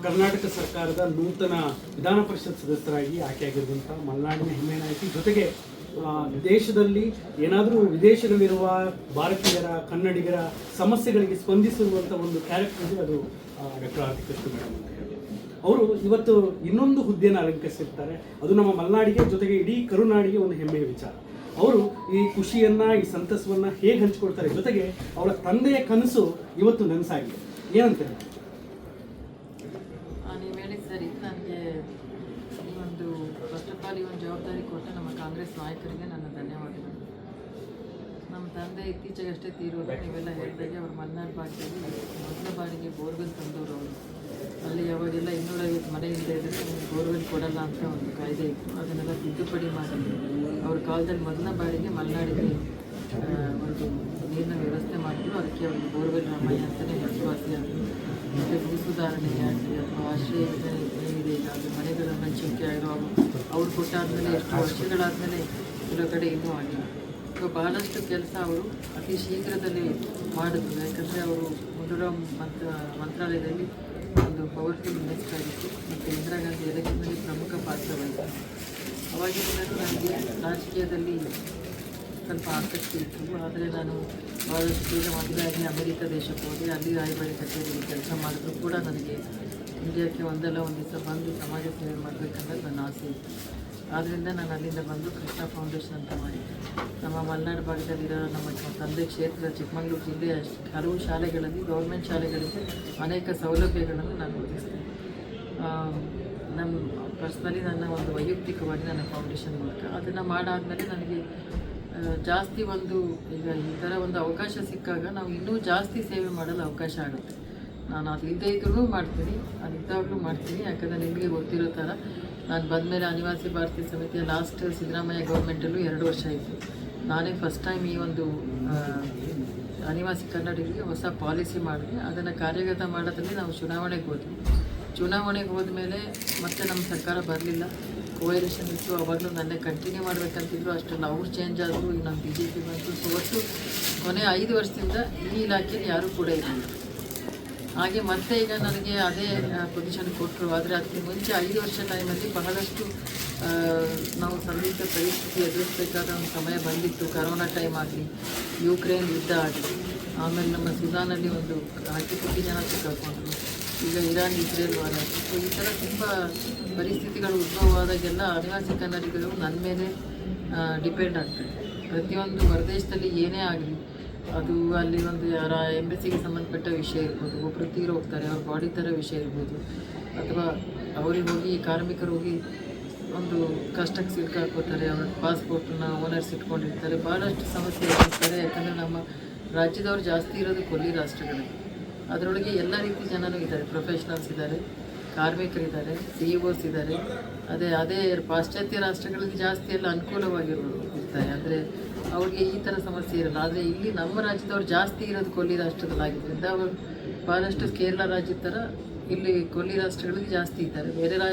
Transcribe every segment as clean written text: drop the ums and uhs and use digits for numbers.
ಕರ್ನಾಟಕ ಸರ್ಕಾರದ ನೂತನ ವಿಧಾನ ಪರಿಷತ್ ಸದಸ್ಯರಾಗಿ ಆಯ್ಕೆಯಾಗಿರುವಂಥ ಮಲೆನಾಡಿನ ಹೆಮ್ಮೆಯ ನಾಯಕಿ, ಜೊತೆಗೆ ದೇಶದಲ್ಲಿ ಏನಾದರೂ ವಿದೇಶದಲ್ಲಿರುವ ಭಾರತೀಯರ ಕನ್ನಡಿಗರ ಸಮಸ್ಯೆಗಳಿಗೆ ಸ್ಪಂದಿಸಿರುವಂಥ ಒಂದು ಕ್ಯಾರೆಕ್ಟರ್ ಇದೆ, ಅದು ಡಾಕ್ಟರ್ ಆರತಿ ಕೃಷ್ಣ ಮೇಡಮ್ ಅಂತ ಹೇಳಿ. ಅವರು ಇವತ್ತು ಇನ್ನೊಂದು ಹುದ್ದೆಯನ್ನು ಅಲಂಕರಿಸಿರ್ತಾರೆ. ಅದು ನಮ್ಮ ಮಲೆನಾಡಿಗೆ, ಜೊತೆಗೆ ಇಡೀ ಕರುನಾಡಿಗೆ ಒಂದು ಹೆಮ್ಮೆಯ ವಿಚಾರ. ಅವರು ಈ ಖುಷಿಯನ್ನು, ಈ ಸಂತಸವನ್ನು ಹೇಗೆ ಹಂಚಿಕೊಳ್ತಾರೆ, ಜೊತೆಗೆ ಅವರ ತಂದೆಯ ಕನಸು ಇವತ್ತು ನನಸಾಗಿದೆ. ಏನಂತಾರೆ? ನೀವು ಹೇಳಿದ ಸರಿ. ನನಗೆ ಈ ಒಂದು ಫಸ್ಟ್ ಆಫ್ ಆಲ್ ಈ ಒಂದು ಜವಾಬ್ದಾರಿ ಕೊಟ್ಟ ನಮ್ಮ ಕಾಂಗ್ರೆಸ್ ನಾಯಕರಿಗೆ ನನ್ನ ಧನ್ಯವಾದಗಳು. ನಮ್ಮ ತಂದೆ ಇತ್ತೀಚೆಗಷ್ಟೇ ತೀರೋದು. ನೀವೆಲ್ಲ ಹೇಳಿದಾಗೆ ಅವ್ರ ಮಲೆನಾಡು ಭಾಗದಲ್ಲಿ ಮೊದಲ ಬಾರಿಗೆ ಬೋರ್ವೆಲ್ ತಂದವರು ಅವರು. ಅಲ್ಲಿ ಯಾವಾಗೆಲ್ಲ 250 ಮನೆ ಇಲ್ಲದೆ ಇದ್ದರೆ ಬೋರ್ವೆಲ್ ಕೊಡಲ್ಲ ಅಂತ ಒಂದು ಕಾಯ್ದೆ ಇತ್ತು. ಅದನ್ನೆಲ್ಲ ತಿದ್ದುಪಡಿ ಮಾಡಿ ಅವ್ರ ಕಾಲದಲ್ಲಿ ಮೊದಲ ಬಾರಿಗೆ ಮಲೆನಾಡಿಗೆ ಒಂದು ನೀರಿನ ವ್ಯವಸ್ಥೆ ಮಾಡಿದ್ರು. ಅದಕ್ಕೆ ಅವ್ರಿಗೆ ಬೋರ್ವೆಲ್ ರಾಮಯ್ಯ ಅಂತಲೇ ಹೆಸರುವಾಸಿಯಾದರು. ಮತ್ತು ಭೂ ಸುಧಾರಣೆ ಆಗಲಿ ಅಥವಾ ಆಶ್ರಯ ಯೋಜನೆ ಏನಿದೆ ಈಗ ಅದು ಮನೆಗಳ ಹಂಚಿಕೆ ಆಗಿರೋ ಅವ್ರು ಕೊಟ್ಟಾದಮೇಲೆ ಎಷ್ಟು ವರ್ಷಗಳಾದಮೇಲೆ ಕೆಲವು ಕಡೆ ಇನ್ನೂ ಆಗಿಲ್ಲ. ಸೊ ಬಹಳಷ್ಟು ಕೆಲಸ ಅವರು ಅತಿ ಶೀಘ್ರದಲ್ಲಿ ಮಾಡಿದ್ರು. ಯಾಕಂದರೆ ಅವರು ಮುದುರಾಮ್ ಮಂತ್ರಾಲಯದಲ್ಲಿ ಒಂದು ಪವರ್ಫುಲ್ ಮಿನಿಸ್ಟರ್ ಆಗಿತ್ತು ಮತ್ತು ಇಂದಿರಾ ಗಾಂಧಿ ಎಲೆಕ್ಷನ್ನಲ್ಲಿ ಪ್ರಮುಖ ಪಾತ್ರ ವಹಿಸಿದ್ರು. ಅವಾಗಿಂದಲೂ ನನಗೆ ರಾಜಕೀಯದಲ್ಲಿ ಸ್ವಲ್ಪ ಆಸಕ್ತಿ ಇತ್ತು. ಆದರೆ ನಾನು ಭಾಳಷ್ಟು ಬೇಗ ಮೊದಲಾಗಿ ಅಮೆರಿಕ ದೇಶಕ್ಕೆ ಹೋದೆ. ಅಲ್ಲಿ ರಾಯಭಾರಿ ಕಚೇರಿಯಲ್ಲಿ ಕೆಲಸ ಮಾಡಿದ್ರು ಕೂಡ ನನಗೆ ಇಂಡಿಯಾಕ್ಕೆ ಒಂದಲ್ಲ ಒಂದು ದಿವಸ ಬಂದು ಸಮಾಜ ಸೇವೆ ಮಾಡಬೇಕನ್ನೋದು ನನ್ನ ಆಸೆ ಇತ್ತು. ಆದ್ದರಿಂದ ನಾನು ಅಲ್ಲಿಂದ ಬಂದು ಕೃಷ್ಣ ಫೌಂಡೇಶನ್ ಅಂತ ಮಾಡಿದ್ದೆ. ನಮ್ಮ ಮಲೆನಾಡು ಭಾಗದಲ್ಲಿರೋ ನಮ್ಮ ತಂದೆ ಕ್ಷೇತ್ರ ಚಿಕ್ಕಮಗಳೂರು ಜಿಲ್ಲೆಯ ಹಲವು ಶಾಲೆಗಳಲ್ಲಿ, ಗೌರ್ಮೆಂಟ್ ಶಾಲೆಗಳಿಗೆ ಅನೇಕ ಸೌಲಭ್ಯಗಳನ್ನು ನಾನು ಒದಗಿಸ್ತೇನೆ. ನಮ್ಮ ಪರ್ಸ್ನಲಿ ನನ್ನ ಒಂದು ವೈಯಕ್ತಿಕವಾಗಿ ನನ್ನ ಫೌಂಡೇಶನ್ ಮೂಲಕ ಅದನ್ನು ಮಾಡಾದಮೇಲೆ ನನಗೆ ಜಾಸ್ತಿ ಒಂದು ಈಗ ಈ ಥರ ಒಂದು ಅವಕಾಶ ಸಿಕ್ಕಾಗ ನಾವು ಇನ್ನೂ ಜಾಸ್ತಿ ಸೇವೆ ಮಾಡಲು ಅವಕಾಶ ಆಗುತ್ತೆ. ನಾನು ಅದು ಇಲ್ಲದೇ ಇದ್ರೂ ಮಾಡ್ತೀನಿ, ಅದಿದ್ದಾಗಲೂ ಮಾಡ್ತೀನಿ. ಯಾಕಂದರೆ ನಿಮಗೆ ಗೊತ್ತಿರೋ ಥರ ನಾನು ಬಂದಮೇಲೆ ಅನಿವಾಸಿ ಭಾರತೀಯ ಸಮಿತಿಯ ಲಾಸ್ಟ್ ಸಿದ್ದರಾಮಯ್ಯ ಗೌರ್ಮೆಂಟಲ್ಲೂ 2 ವರ್ಷ ಇತ್ತು. ನಾನೇ ಫಸ್ಟ್ ಟೈಮ್ ಈ ಒಂದು ಅನಿವಾಸಿ ಕನ್ನಡಿಗರಿಗೆ ಹೊಸ ಪಾಲಿಸಿ ಮಾಡಿದೆ. ಅದನ್ನು ಕಾರ್ಯಗತ ಮಾಡೋದ್ರಲ್ಲಿ ನಾವು ಚುನಾವಣೆಗೆ ಹೋದ್ವಿ. ಚುನಾವಣೆಗೆ ಹೋದ್ಮೇಲೆ ಮತ್ತೆ ನಮ್ಮ ಸರ್ಕಾರ ಬರಲಿಲ್ಲ, ಕೋಯಲೇಷನ್ ಇತ್ತು. ಅವಾಗಲೂ ನನ್ನೇ ಕಂಟಿನ್ಯೂ ಮಾಡಬೇಕಂತಿದ್ರು. ಅಷ್ಟೆಲ್ಲ ಅವ್ರು ಚೇಂಜ್ ಆದರು, ಈಗ ನಮ್ಮ BJP ಬಂತು. ಸೊ ಒಟ್ಟು ಕೊನೆ 5 ವರ್ಷದಿಂದ ಈ ಇಲಾಖೆಯಲ್ಲಿ ಯಾರೂ ಕೂಡ ಇರಲಿಲ್ಲ. ಹಾಗೆ ಮತ್ತೆ ಈಗ ನನಗೆ ಅದೇ ಪೊಸಿಷನ್ ಕೊಟ್ಟರು. ಆದರೆ ಅದಕ್ಕೆ ಮುಂಚೆ 5 ವರ್ಷ ಟೈಮಲ್ಲಿ ಬಹಳಷ್ಟು ನಾವು ಸಂದಿಗ್ಧ ಪರಿಸ್ಥಿತಿ ಎದುರಿಸಬೇಕಾದ ಒಂದು ಸಮಯ ಬಂದಿತ್ತು. ಕರೋನಾ ಟೈಮ್ ಆಗಲಿ, ಯುಕ್ರೇನ್ ಯುದ್ಧ ಆಗಲಿ, ಆಮೇಲೆ ನಮ್ಮ ಸುದಾನಲ್ಲಿ ಒಂದು 10 ಕೋಟಿ ಜನ ಸಿಕ್ಕಾಕೊಂಡ್ರು. ಈಗ ಇರಾನ್ ಇಸ್ರೇಲ್ ವಾರ ಆಯಿತು. ಸೊ ಈ ಥರ ತುಂಬ ಪರಿಸ್ಥಿತಿಗಳು ಉದ್ಭವವಾದಾಗೆಲ್ಲ ಆದಿವಾಸಿ ಕನ್ನಡಿಗರು ನನ್ನ ಮೇಲೆ ಡಿಪೆಂಡ್ ಆಗ್ತದೆ. ಪ್ರತಿಯೊಂದು ಹೊರದೇಶದಲ್ಲಿ ಏನೇ ಆಗಲಿ, ಅದು ಅಲ್ಲಿ ಒಂದು ಯಾರ ಎಂಬಸಿಗೆ ಸಂಬಂಧಪಟ್ಟ ವಿಷಯ ಇರ್ಬೋದು, ಒಬ್ಬರು ತೀರೋಗ್ತಾರೆ, ಅವ್ರ ಬಾಡಿ ಥರ ವಿಷಯ ಇರ್ಬೋದು, ಅಥವಾ ಅವ್ರಿಗೆ ಹೋಗಿ ಕಾರ್ಮಿಕರು ಹೋಗಿ ಒಂದು ಕಷ್ಟಕ್ಕೆ ಸಿಕ್ಕಾಕೋತಾರೆ, ಅವ್ರ ಪಾಸ್ಪೋರ್ಟನ್ನ ಓನರ್ಸ್ ಇಟ್ಕೊಂಡಿರ್ತಾರೆ, ಭಾಳಷ್ಟು ಸಮಸ್ಯೆ ಇರ್ತಾರೆ. ಯಾಕಂದರೆ ನಮ್ಮ ರಾಜ್ಯದವ್ರು ಜಾಸ್ತಿ ಇರೋದು ಕೊಲ್ಲಿ ರಾಷ್ಟ್ರಗಳಲ್ಲಿ. ಅದರೊಳಗೆ ಎಲ್ಲ ರೀತಿ ಜನರು ಇದ್ದಾರೆ. ಪ್ರೊಫೆಷ್ನಲ್ಸ್ ಇದ್ದಾರೆ, ಕಾರ್ಮಿಕರಿದ್ದಾರೆ, CEOs ಇದ್ದಾರೆ. ಅದೇ ಪಾಶ್ಚಾತ್ಯ ರಾಷ್ಟ್ರಗಳಲ್ಲಿ ಜಾಸ್ತಿ ಎಲ್ಲ ಅನುಕೂಲವಾಗಿರೋರು ಇರ್ತಾರೆ. ಅಂದರೆ ಅವ್ರಿಗೆ ಈ ಥರ ಸಮಸ್ಯೆ ಇರಲ್ಲ. ಆದರೆ ಇಲ್ಲಿ ನಮ್ಮ ರಾಜ್ಯದವ್ರು ಜಾಸ್ತಿ ಇರೋದು ಕೊಲ್ಲಿ ರಾಷ್ಟ್ರದಲ್ಲಾಗಿದ್ದರಿಂದ ಅವರು ಭಾಳಷ್ಟು ಕೇರಳ ರಾಜ್ಯದ ಥರ ಇಲ್ಲಿ ಕೊಲ್ಲಿ ರಾಷ್ಟ್ರಗಳಲ್ಲಿ ಜಾಸ್ತಿ ಇದ್ದಾರೆ.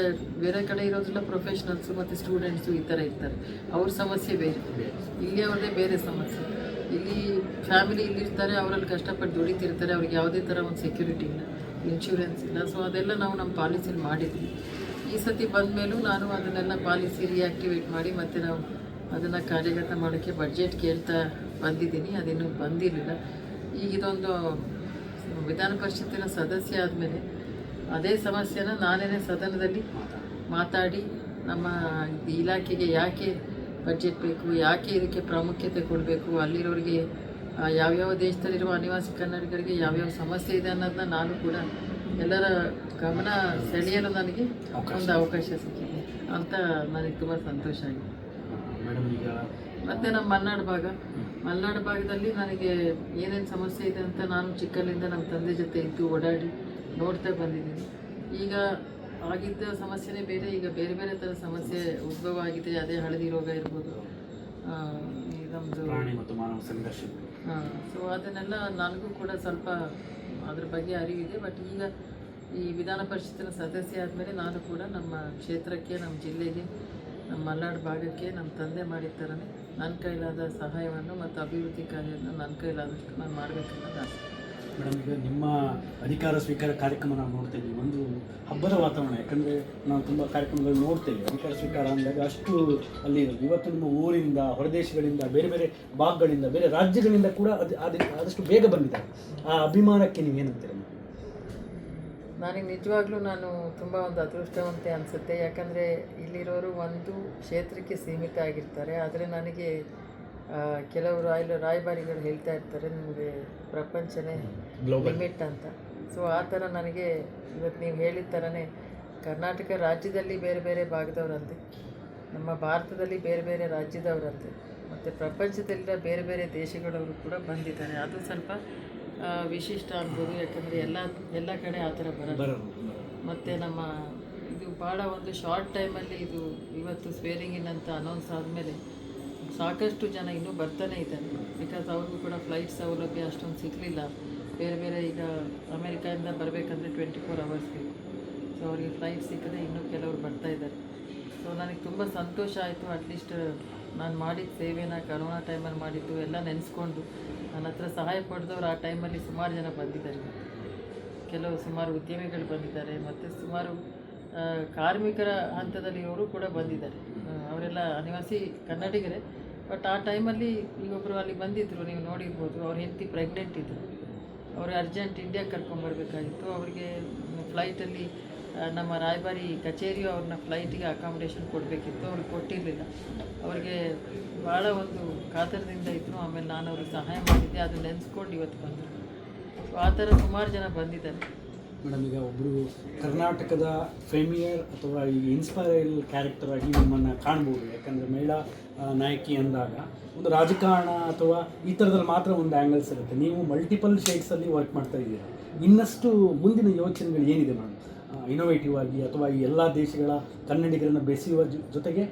ಬೇರೆ ಕಡೆ ಇರೋದಿಲ್ಲ. ಪ್ರೊಫೆಷ್ನಲ್ಸು ಮತ್ತು ಸ್ಟೂಡೆಂಟ್ಸು ಈ ಥರ ಇರ್ತಾರೆ. ಅವ್ರ ಸಮಸ್ಯೆ ಬೇರೆ, ಇಲ್ಲಿ ಅವ್ರದ್ದೇ ಬೇರೆ ಸಮಸ್ಯೆ. ಇಲ್ಲಿ ಫ್ಯಾಮಿಲಿ ಇಲ್ಲಿರ್ತಾರೆ, ಅವರಲ್ಲಿ ಕಷ್ಟಪಟ್ಟು ದುಡಿತಿರ್ತಾರೆ, ಅವ್ರಿಗೆ ಯಾವುದೇ ಥರ ಒಂದು ಸೆಕ್ಯೂರಿಟಿ ಇಲ್ಲ, ಇನ್ಶೂರೆನ್ಸ್ ಇಲ್ಲ. ಸೊ ಅದೆಲ್ಲ ನಾವು ನಮ್ಮ ಪಾಲಿಸಿಲಿ ಮಾಡಿದ್ವಿ. ಈ ಸತಿ ಬಂದ ಮೇಲೂ ನಾನು ಅದನ್ನೆಲ್ಲ ಪಾಲಿಸಿ ರಿಯಾಕ್ಟಿವೇಟ್ ಮಾಡಿ ಮತ್ತು ನಾವು ಅದನ್ನು ಕಾರ್ಯಗತ ಮಾಡೋಕ್ಕೆ ಬಡ್ಜೆಟ್ ಕೇಳ್ತಾ ಬಂದಿದ್ದೀನಿ. ಅದಿನ್ನೂ ಬಂದಿರಲಿಲ್ಲ. ಈಗ ಇದೊಂದು ವಿಧಾನ ಪರಿಷತ್ತಿನ ಸದಸ್ಯ ಆದಮೇಲೆ ಅದೇ ಸಮಸ್ಯೆನ ನಾನೇ ಸದನದಲ್ಲಿ ಮಾತಾಡಿ ನಮ್ಮ ಇಲಾಖೆಗೆ ಯಾಕೆ ಬಡ್ಜೆಟ್ ಬೇಕು, ಯಾಕೆ ಇದಕ್ಕೆ ಪ್ರಾಮುಖ್ಯತೆ ಕೊಡಬೇಕು, ಅಲ್ಲಿರೋರಿಗೆ ಯಾವ್ಯಾವ ದೇಶದಲ್ಲಿರುವ ಅನಿವಾಸಿ ಕನ್ನಡಿಗರಿಗೆ ಯಾವ್ಯಾವ ಸಮಸ್ಯೆ ಇದೆ ಅನ್ನೋದನ್ನ ನಾನು ಕೂಡ ಎಲ್ಲರ ಗಮನ ಸೆಳೆಯಲು ನನಗೆ ಒಂದು ಅವಕಾಶ ಸಿಕ್ಕಿದೆ ಅಂತ ನನಗೆ ತುಂಬ ಸಂತೋಷ ಆಗಿದೆ. ಮತ್ತು ನಮ್ಮ ಮಲೆನಾಡು ಭಾಗದಲ್ಲಿ ನನಗೆ ಏನೇನು ಸಮಸ್ಯೆ ಇದೆ ಅಂತ ನಾನು ಚಿಕ್ಕಲ್ಲಿಂದ ನಮ್ಮ ತಂದೆ ಜೊತೆ ಇದ್ದು ಓಡಾಡಿ ನೋಡ್ತಾ ಬಂದಿದ್ದೀನಿ. ಈಗ ಆಗಿದ್ದ ಸಮಸ್ಯೆನೇ ಬೇರೆ, ಈಗ ಬೇರೆ ಬೇರೆ ಥರ ಸಮಸ್ಯೆ ಉದ್ಭವ ಆಗಿದೆ. ಅದೇ ಹಳದಿ ರೋಗ ಇರ್ಬೋದು, ನಮ್ಮದು ಸೊ ಅದನ್ನೆಲ್ಲ ನನಗೂ ಕೂಡ ಸ್ವಲ್ಪ ಅದ್ರ ಬಗ್ಗೆ ಅರಿವಿದೆ. ಬಟ್ ಈಗ ಈ ವಿಧಾನ ಪರಿಷತ್ತಿನ ಸದಸ್ಯ ಆದಮೇಲೆ ನಾನು ಕೂಡ ನಮ್ಮ ಕ್ಷೇತ್ರಕ್ಕೆ, ನಮ್ಮ ಜಿಲ್ಲೆಗೆ, ನಮ್ಮ ಮಲೆನಾಡು ಭಾಗಕ್ಕೆ ನಮ್ಮ ತಂದೆ ಮಾಡಿದ ಥರನೇ ನನ್ನ ಕೈಲಾದ ಸಹಾಯವನ್ನು ಮತ್ತು ಅಭಿವೃದ್ಧಿ ಕಾರ್ಯವನ್ನು ನನ್ನ ಕೈಲಾದಷ್ಟು ನಾನು ಮಾಡಬೇಕನ್ನೋದು ಆಸೆ. ಮೇಡಮ್, ಈಗ ನಿಮ್ಮ ಅಧಿಕಾರ ಸ್ವೀಕಾರ ಕಾರ್ಯಕ್ರಮ ನಾವು ನೋಡ್ತೇವೆ, ಒಂದು ಹಬ್ಬದ ವಾತಾವರಣ. ಯಾಕಂದರೆ ನಾವು ತುಂಬ ಕಾರ್ಯಕ್ರಮಗಳು ನೋಡ್ತೇವೆ, ಅಧಿಕಾರ ಸ್ವೀಕಾರ ಅಂದಾಗ ಅಷ್ಟು ಅಲ್ಲಿ ಇವತ್ತು ನಿಮ್ಮ ಊರಿಂದ, ಹೊರದೇಶಗಳಿಂದ, ಬೇರೆ ಬೇರೆ ಭಾಗಗಳಿಂದ, ಬೇರೆ ರಾಜ್ಯಗಳಿಂದ ಕೂಡ ಆದಷ್ಟು ಬೇಗ ಬಂದಿದ್ದಾರೆ. ಆ ಅಭಿಮಾನಕ್ಕೆ ನೀವೇನಂತೀರ? ನನಗೆ ನಿಜವಾಗ್ಲೂ ನಾನು ತುಂಬ ಒಂದು ಅದೃಷ್ಟವಂತೆ ಅನಿಸುತ್ತೆ. ಯಾಕಂದರೆ ಇಲ್ಲಿರೋರು ಒಂದು ಕ್ಷೇತ್ರಕ್ಕೆ ಸೀಮಿತ ಆಗಿರ್ತಾರೆ. ಆದರೆ ನನಗೆ ಕೆಲವರು ರಾಯಭಾರಿಗಳು ಹೇಳ್ತಾ ಇರ್ತಾರೆ, ನಿಮಗೆ ಪ್ರಪಂಚನೇ ಲಿಮಿಟ್ ಅಂತ. ಸೊ ಆ ಥರ ನನಗೆ ಇವತ್ತು ನೀವು ಹೇಳಿದ ಥರನೇ ಕರ್ನಾಟಕ ರಾಜ್ಯದಲ್ಲಿ ಬೇರೆ ಬೇರೆ ಭಾಗದವರಂತೆ, ನಮ್ಮ ಭಾರತದಲ್ಲಿ ಬೇರೆ ಬೇರೆ ರಾಜ್ಯದವರಂತೆ, ಮತ್ತು ಪ್ರಪಂಚದಲ್ಲಿರೋ ಬೇರೆ ಬೇರೆ ದೇಶಗಳವರು ಕೂಡ ಬಂದಿದ್ದಾರೆ. ಅದು ಸ್ವಲ್ಪ ವಿಶಿಷ್ಟ ಅನ್ಬೋದು. ಯಾಕಂದರೆ ಎಲ್ಲ ಕಡೆ ಆ ಥರ ಬರೋದು. ಮತ್ತು ನಮ್ಮ ಇದು ಭಾಳ ಒಂದು ಶಾರ್ಟ್ ಟೈಮಲ್ಲಿ ಇದು ಇವತ್ತು ಸ್ವೇರಿಂಗ್ ಇನ್ ಅಂತ ಅನೌನ್ಸ್ ಆದಮೇಲೆ ಸಾಕಷ್ಟು ಜನ ಇನ್ನೂ ಬರ್ತಾನೆ ಇದ್ದಾರೆ. ಬಿಕಾಸ್ ಅವ್ರಿಗೂ ಕೂಡ ಫ್ಲೈಟ್ ಸೌಲಭ್ಯ ಅಷ್ಟೊಂದು ಸಿಗಲಿಲ್ಲ. ಬೇರೆ ಬೇರೆ ಈಗ ಅಮೇರಿಕಾದಿಂದ ಬರಬೇಕಂದ್ರೆ 24 hours ಬೇಕು. ಸೊ ಅವರಿಗೆ ಫ್ಲೈಟ್ ಸಿಕ್ಕದೆ ಇನ್ನೂ ಕೆಲವರು ಬರ್ತಾ ಇದ್ದಾರೆ. ಸೊ ನನಗೆ ತುಂಬ ಸಂತೋಷ ಆಯಿತು. ಅಟ್ಲೀಸ್ಟ್ ನಾನು ಮಾಡಿದ ಸೇವೆನ ಕರೋನಾ ಟೈಮಲ್ಲಿ ಮಾಡಿದ್ದು ಎಲ್ಲ ನೆನೆಸ್ಕೊಂಡು ನನ್ನ ಹತ್ರ ಸಹಾಯ ಪಡೆದವರು ಆ ಟೈಮಲ್ಲಿ ಸುಮಾರು ಜನ ಬಂದಿದ್ದಾರೆ. ಸುಮಾರು ಉದ್ಯಮಿಗಳು ಬಂದಿದ್ದಾರೆ, ಮತ್ತು ಸುಮಾರು ಕಾರ್ಮಿಕರ ಹಂತದಲ್ಲಿ ಇವರು ಕೂಡ ಬಂದಿದ್ದಾರೆ. ಅವರೆಲ್ಲ ಅನಿವಾಸಿ ಕನ್ನಡಿಗರೇ. ಬಟ್ ಆ ಟೈಮಲ್ಲಿ ಈಗೊಬ್ಬರು ಅಲ್ಲಿ ಬಂದಿದ್ದರು, ನೀವು ನೋಡಿರ್ಬೋದು. ಅವ್ರ ಹೆಂಡತಿ ಪ್ರೆಗ್ನೆಂಟ್ ಇದ್ದರು. ಅವರು ಅರ್ಜೆಂಟ್ ಇಂಡಿಯಾಗೆ ಕರ್ಕೊಂಬರ್ಬೇಕಾಗಿತ್ತು. ಅವರಿಗೆ ಫ್ಲೈಟಲ್ಲಿ ನಮ್ಮ ರಾಯಭಾರಿ ಕಚೇರಿಯು ಅವ್ರನ್ನ ಫ್ಲೈಟಿಗೆ ಅಕಾಮಿಡೇಷನ್ ಕೊಡಬೇಕಿತ್ತು. ಅವ್ರಿಗೆ ಕೊಟ್ಟಿರಲಿಲ್ಲ. ಅವರಿಗೆ ಭಾಳ ಒಂದು ಕಾತರದಿಂದ ಇದ್ದರು. ಆಮೇಲೆ ನಾನು ಅವ್ರಿಗೆ ಸಹಾಯ ಮಾಡಿದ್ದೆ. ಅದು ನೆನೆಸ್ಕೊಂಡು ಇವತ್ತು ಬಂದರು. ಸೊ ಆ ಥರ ಸುಮಾರು ಜನ ಬಂದಿದ್ದಾರೆ. ಮೇಡಮ್, ಈಗ ಒಬ್ಬರು ಕರ್ನಾಟಕದ ಫೇಮಿಯರ್ ಅಥವಾ ಈ ಇನ್ಸ್ಪೈರಲ್ ಕ್ಯಾರೆಕ್ಟರ್ ಆಗಿ ನಿಮ್ಮನ್ನು ಕಾಣ್ಬೋದು. ಯಾಕಂದರೆ ಮಹಿಳಾ ನಾಯಕಿ ಅಂದಾಗ ಒಂದು ರಾಜಕಾರಣ ಅಥವಾ ಈ ಥರದಲ್ಲಿ ಮಾತ್ರ ಒಂದು ಆ್ಯಂಗಲ್ಸ್ ಇರುತ್ತೆ. ನೀವು ಮಲ್ಟಿಪಲ್ ಶೇಡ್ಸಲ್ಲಿ ವರ್ಕ್ ಮಾಡ್ತಾ ಇದ್ದೀರಾ. ಇನ್ನಷ್ಟು ಮುಂದಿನ ಯೋಚನೆಗಳು ಏನಿದೆ ಮೇಡಮ್, ಇನೋವೇಟಿವ್ ಆಗಿ, ಅಥವಾ ಈ ಎಲ್ಲ ದೇಶಗಳ ಕನ್ನಡಿಗರನ್ನು ಬೆಸೆಯುವ ಜೊತೆಗೆ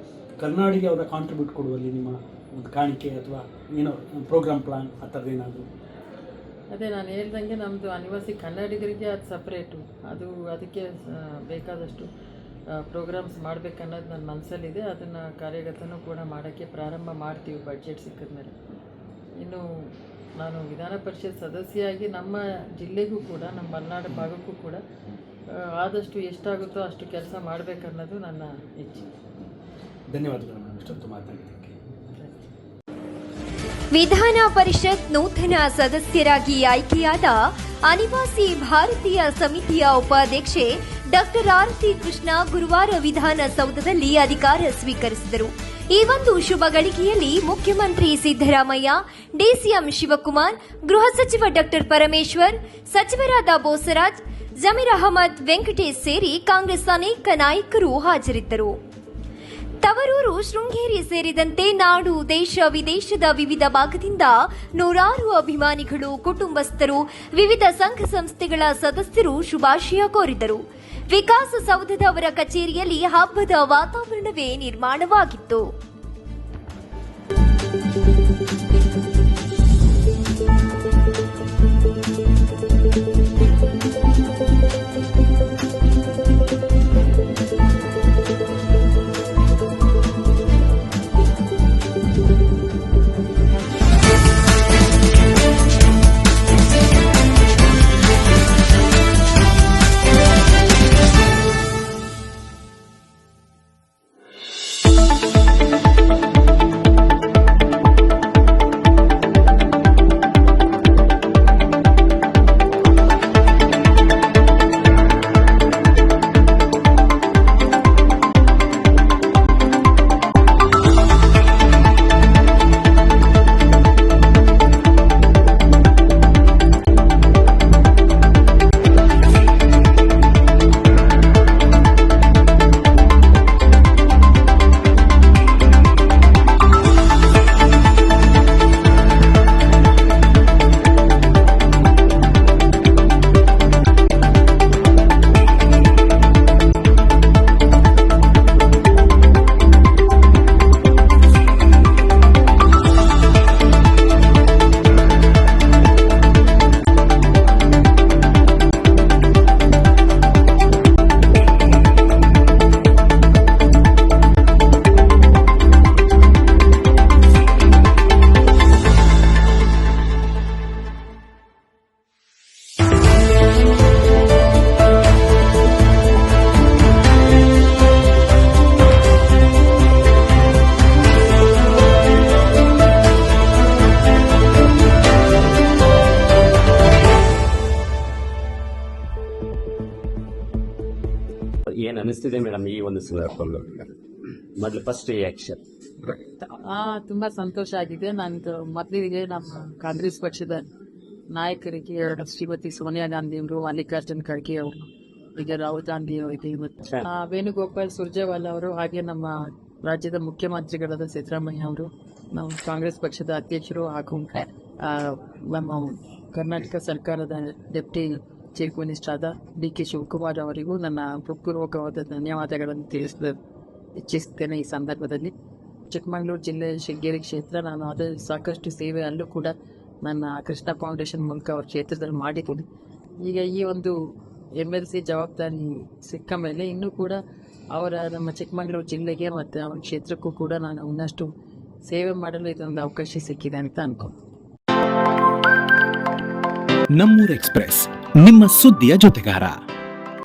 ಕರ್ನಾಡಿಗೆ ಅವರ ಕಾಂಟ್ರಿಬ್ಯೂಟ್ ಕೊಡುವಲ್ಲಿ ನಿಮ್ಮ ಒಂದು ಕಾಣಿಕೆ ಅಥವಾ ಏನೋ ಪ್ರೋಗ್ರಾಮ್ ಪ್ಲಾನ್ ಆ ಥರದ್ದು ಏನಾದರೂ? ಅದೇ ನಾನು ಹೇಳ್ದಂಗೆ ನಮ್ಮದು ಅನಿವಾಸಿ ಕನ್ನಡಿಗರಿಗೆ ಅದು ಸಪ್ರೇಟು, ಅದಕ್ಕೆ ಬೇಕಾದಷ್ಟು ಪ್ರೋಗ್ರಾಮ್ಸ್ ಮಾಡಬೇಕನ್ನೋದು ನನ್ನ ಮನಸ್ಸಲ್ಲಿದೆ. ಅದನ್ನು ಕಾರ್ಯಗತನೂ ಕೂಡ ಮಾಡೋಕ್ಕೆ ಪ್ರಾರಂಭ ಮಾಡ್ತೀವಿ ಬಡ್ಜೆಟ್ ಸಿಕ್ಕಿದ ಮೇಲೆ. ಇನ್ನು ನಾನು ವಿಧಾನ ಪರಿಷತ್ ಸದಸ್ಯೆಯಾಗಿ ನಮ್ಮ ಜಿಲ್ಲೆಗೂ ಕೂಡ, ನಮ್ಮ ಮಲೆನಾಡು ಭಾಗಕ್ಕೂ ಕೂಡ ಆದಷ್ಟು ಎಷ್ಟಾಗುತ್ತೋ ಅಷ್ಟು ಕೆಲಸ ಮಾಡಬೇಕನ್ನೋದು ನನ್ನ ಇಚ್ಛೆ. ಧನ್ಯವಾದಗಳು ಮೇಡಮ್, ಇಷ್ಟೊತ್ತು ಮಾತಾಡಿದ್ದಕ್ಕೆ. ವಿಧಾನ ಪರಿಷತ್ ನೂತನ ಸದಸ್ಯರಾಗಿ ಆಯ್ಕೆಯಾದ ಅನಿವಾಸಿ ಭಾರತೀಯ ಸಮಿತಿಯ ಉಪಾಧ್ಯಕ್ಷೆ ಡಾಕ್ಟರ್ ಆರತಿ ಕೃಷ್ಣ ಗುರುವಾರ ವಿಧಾನಸೌಧದಲ್ಲಿ ಅಧಿಕಾರ ಸ್ವೀಕರಿಸಿದರು. ಈ ಒಂದು ಶುಭ ಗಳಿಗೆಯಲ್ಲಿ ಮುಖ್ಯಮಂತ್ರಿ ಸಿದ್ದರಾಮಯ್ಯ, ಡಿಸಿಎಂ ಶಿವಕುಮಾರ್, ಗೃಹ ಸಚಿವ ಡಾಕ್ಟರ್ ಪರಮೇಶ್ವರ್, ಸಚಿವರಾದ ಬೋಸರಾಜ್, ಜಮೀರ್ ಅಹಮದ್, ವೆಂಕಟೇಶ್ ಸೇರಿ ಕಾಂಗ್ರೆಸ್ ಅನೇಕ ನಾಯಕರು ಹಾಜರಿದ್ದರು. ತವರೂರು ಶೃಂಗೇರಿ ಸೇರಿದಂತೆ ನಾಡು, ದೇಶ, ವಿದೇಶದ ವಿವಿಧ ಭಾಗದಿಂದ ನೂರಾರು ಅಭಿಮಾನಿಗಳು, ಕುಟುಂಬಸ್ಥರು, ವಿವಿಧ ಸಂಘ ಸಂಸ್ಥೆಗಳ ಸದಸ್ಯರು ಶುಭಾಶಯ ಕೋರಿದರು. ವಿಕಾಸಸೌಧದ ಅವರ ಕಚೇರಿಯಲ್ಲಿ ಹಬ್ಬದ ವಾತಾವರಣವೇ ನಿರ್ಮಾಣವಾಗಿತ್ತು. ಏನು ಅನಿಸ್ತಿದೆ ಮೇಡಮ್ ಈ ಒಂದು ಸಂದರ್ಭದಲ್ಲಿ? ಮೊದಲು ಫಸ್ಟ್ ರಿಯಾಕ್ಷನ್. ತುಂಬ ಸಂತೋಷ ಆಗಿದೆ. ನಾನು ಮೊದಲಿಗೆ ನಮ್ಮ ಕಾಂಗ್ರೆಸ್ ಪಕ್ಷದ ನಾಯಕರಿಗೆ ಶ್ರೀಮತಿ ಸೋನಿಯಾ ಗಾಂಧಿ ಅವರು, ಮಲ್ಲಿಕಾರ್ಜುನ್ ಖರ್ಗೆ ಅವರು, ಈಗ ರಾಹುಲ್ ಗಾಂಧಿ ಅವರಿಗೆ, ವೇಣುಗೋಪಾಲ್ ಸುರ್ಜೇವಾಲಾ ಅವರು, ಹಾಗೆ ನಮ್ಮ ರಾಜ್ಯದ ಮುಖ್ಯಮಂತ್ರಿಗಳಾದ ಸಿದ್ದರಾಮಯ್ಯ ಅವರು, ನಾವು ಕಾಂಗ್ರೆಸ್ ಪಕ್ಷದ ಅಧ್ಯಕ್ಷರು ಹಾಗೂ ನಮ್ಮ ಕರ್ನಾಟಕ ಸರ್ಕಾರದ ಡೆಪ್ಟಿ ಚೀಫ್ ಮಿನಿಸ್ಟರ್ ಆದ DK ಶಿವಕುಮಾರ್ ಅವರಿಗೂ ನನ್ನ ಹೃತ್ಪೂರ್ವಕವಾದ ಧನ್ಯವಾದಗಳನ್ನು ಇಚ್ಛಿಸುತ್ತೇನೆ. ಈ ಸಂದರ್ಭದಲ್ಲಿ ಚಿಕ್ಕಮಗಳೂರು ಜಿಲ್ಲೆ ಶೃಂಗೇರಿ ಕ್ಷೇತ್ರ, ನಾನು ಅದೇ ಸಾಕಷ್ಟು ಸೇವೆ ಅಲ್ಲೂ ಕೂಡ ನನ್ನ ಕೃಷ್ಣ ಫೌಂಡೇಶನ್ ಮೂಲಕ ಅವ್ರ ಕ್ಷೇತ್ರದಲ್ಲಿ ಮಾಡಿದ್ದೀನಿ. ಈಗ ಈ ಒಂದು MLC ಜವಾಬ್ದಾರಿ ಸಿಕ್ಕ ಮೇಲೆ ಇನ್ನೂ ಕೂಡ ನಮ್ಮ ಚಿಕ್ಕಮಗಳೂರು ಜಿಲ್ಲೆಗೆ ಮತ್ತು ಅವರ ಕ್ಷೇತ್ರಕ್ಕೂ ಕೂಡ ನಾನು ಇನ್ನಷ್ಟು ಸೇವೆ ಮಾಡಲು ಇದೊಂದು ಅವಕಾಶ ಸಿಕ್ಕಿದೆ ಅಂತ ಅನ್ಕೊಂಡು. ನಮ್ಮೂರ್ ಎಕ್ಸ್‌ಪ್ರೆಸ್, ನಿಮ್ಮ ಸುದ್ದಿಯ ಜೊತೆಗಾರ.